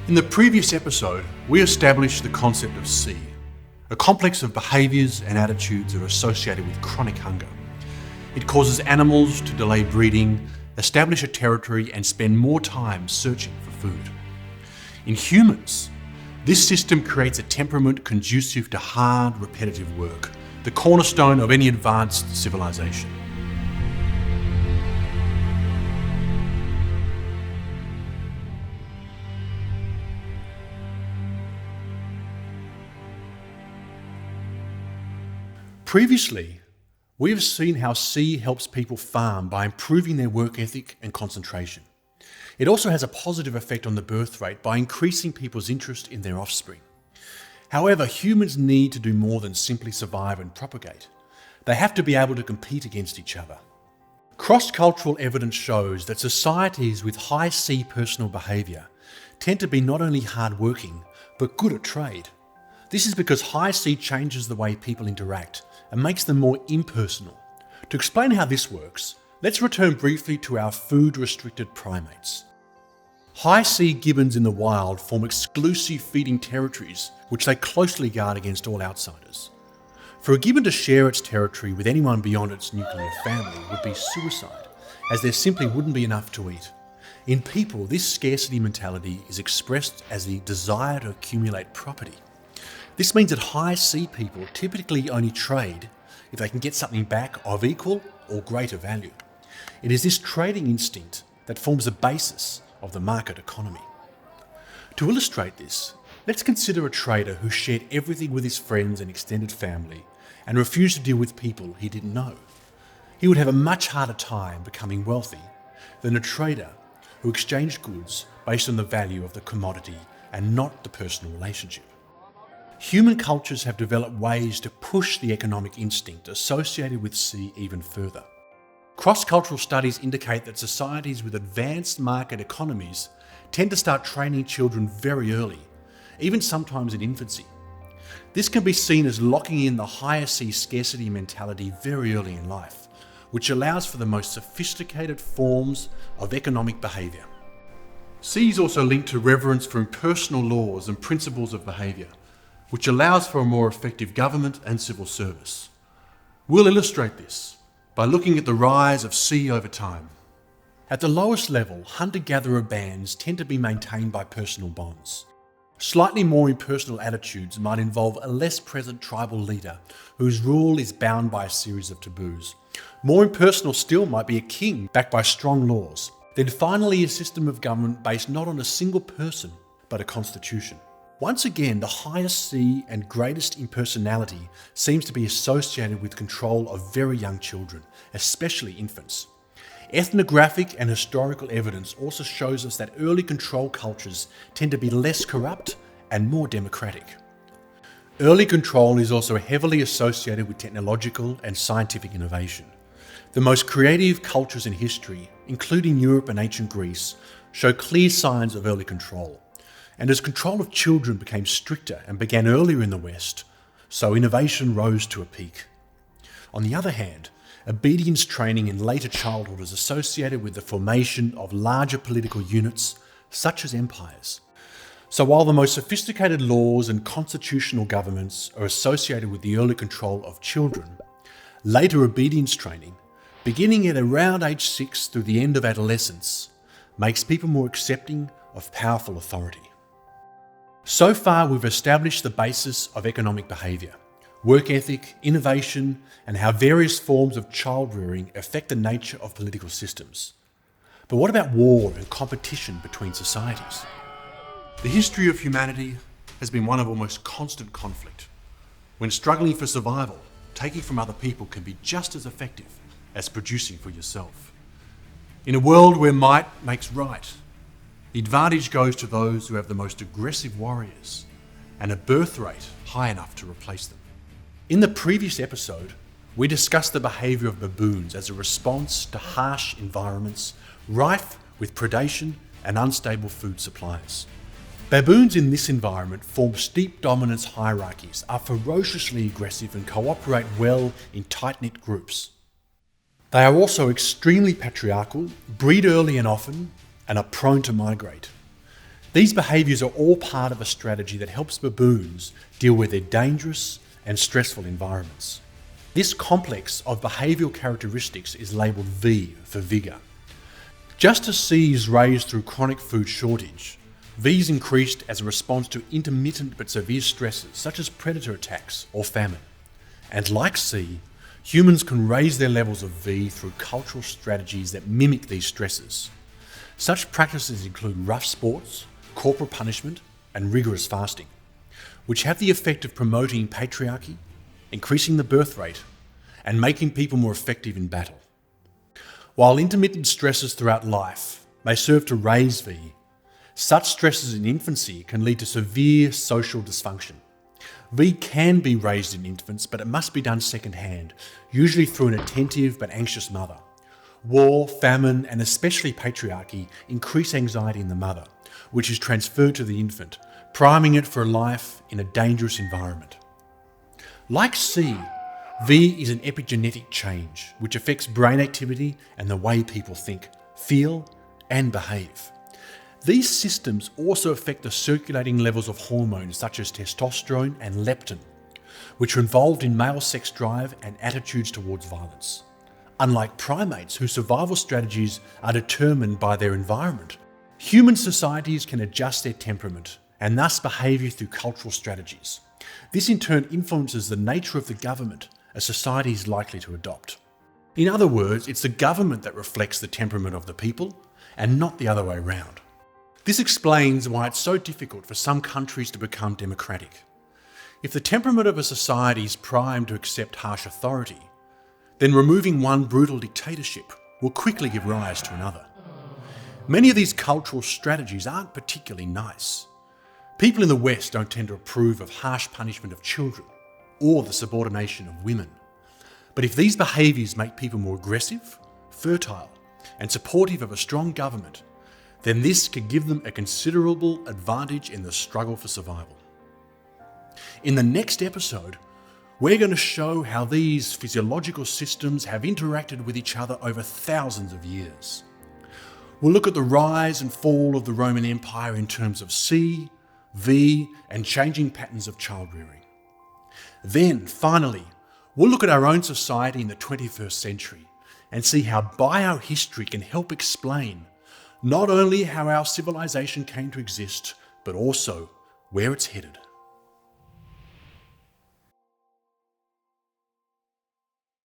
In the previous episode, we established the concept of C, a complex of behaviours and attitudes that are associated with chronic hunger. It causes animals to delay breeding, establish a territory, and spend more time searching for food. In humans, this system creates a temperament conducive to hard, repetitive work, the cornerstone of any advanced civilization. Previously, we have seen how C helps people farm by improving their work ethic and concentration. It also has a positive effect on the birth rate by increasing people's interest in their offspring. However, humans need to do more than simply survive and propagate. They have to be able to compete against each other. Cross-cultural evidence shows that societies with high C personal behaviour tend to be not only hard-working, but good at trade. This is because high C changes the way people interact and makes them more impersonal. To explain how this works, let's return briefly to our food-restricted primates. High C gibbons in the wild form exclusive feeding territories which they closely guard against all outsiders. For a gibbon to share its territory with anyone beyond its nuclear family would be suicide, as there simply wouldn't be enough to eat. In people, this scarcity mentality is expressed as the desire to accumulate property. This means that high C people typically only trade if they can get something back of equal or greater value. It is this trading instinct that forms the basis of the market economy. To illustrate this, let's consider a trader who shared everything with his friends and extended family and refused to deal with people he didn't know. He would have a much harder time becoming wealthy than a trader who exchanged goods based on the value of the commodity and not the personal relationship. Human cultures have developed ways to push the economic instinct associated with C even further. Cross-cultural studies indicate that societies with advanced market economies tend to start training children very early, even sometimes in infancy. This can be seen as locking in the higher C scarcity mentality very early in life, which allows for the most sophisticated forms of economic behaviour. C is also linked to reverence for impersonal laws and principles of behaviour, which allows for a more effective government and civil service. We'll illustrate this by looking at the rise of C over time. At the lowest level, hunter-gatherer bands tend to be maintained by personal bonds. Slightly more impersonal attitudes might involve a less present tribal leader whose rule is bound by a series of taboos. More impersonal still might be a king backed by strong laws. Then finally, a system of government based not on a single person, but a constitution. Once again, the highest C and greatest impersonality seems to be associated with control of very young children, especially infants. Ethnographic and historical evidence also shows us that early control cultures tend to be less corrupt and more democratic. Early control is also heavily associated with technological and scientific innovation. The most creative cultures in history, including Europe and ancient Greece, show clear signs of early control. And as control of children became stricter and began earlier in the West, so innovation rose to a peak. On the other hand, obedience training in later childhood is associated with the formation of larger political units, such as empires. So while the most sophisticated laws and constitutional governments are associated with the early control of children, later obedience training, beginning at around age 6 through the end of adolescence, makes people more accepting of powerful authority. So far, we've established the basis of economic behaviour, work ethic, innovation, and how various forms of child rearing affect the nature of political systems. But what about war and competition between societies? The history of humanity has been one of almost constant conflict. When struggling for survival, taking from other people can be just as effective as producing for yourself. In a world where might makes right, the advantage goes to those who have the most aggressive warriors and a birth rate high enough to replace them. In the previous episode, we discussed the behaviour of baboons as a response to harsh environments rife with predation and unstable food supplies. Baboons in this environment form steep dominance hierarchies, are ferociously aggressive and cooperate well in tight-knit groups. They are also extremely patriarchal, breed early and often, and are prone to migrate. These behaviours are all part of a strategy that helps baboons deal with their dangerous and stressful environments. This complex of behavioural characteristics is labelled V for vigor. Just as C is raised through chronic food shortage, V is increased as a response to intermittent but severe stresses such as predator attacks or famine. And like C, humans can raise their levels of V through cultural strategies that mimic these stresses. Such practices include rough sports, corporal punishment, and rigorous fasting, which have the effect of promoting patriarchy, increasing the birth rate, and making people more effective in battle. While intermittent stresses throughout life may serve to raise V, such stresses in infancy can lead to severe social dysfunction. V can be raised in infants, but it must be done second-hand, usually through an attentive but anxious mother. War, famine, and especially patriarchy increase anxiety in the mother, which is transferred to the infant, priming it for a life in a dangerous environment. Like C, V is an epigenetic change which affects brain activity and the way people think, feel, and behave. These systems also affect the circulating levels of hormones such as testosterone and leptin, which are involved in male sex drive and attitudes towards violence. Unlike primates whose survival strategies are determined by their environment, human societies can adjust their temperament and thus behaviour through cultural strategies. This in turn influences the nature of the government a society is likely to adopt. In other words, it's the government that reflects the temperament of the people and not the other way around. This explains why it's so difficult for some countries to become democratic. If the temperament of a society is primed to accept harsh authority, then removing one brutal dictatorship will quickly give rise to another. Many of these cultural strategies aren't particularly nice. People in the West don't tend to approve of harsh punishment of children or the subordination of women. But if these behaviours make people more aggressive, fertile, and supportive of a strong government, then this could give them a considerable advantage in the struggle for survival. In the next episode, we're going to show how these physiological systems have interacted with each other over thousands of years. We'll look at the rise and fall of the Roman Empire in terms of C, V, and changing patterns of child rearing. Then, finally, we'll look at our own society in the 21st century and see how biohistory can help explain not only how our civilization came to exist, but also where it's headed.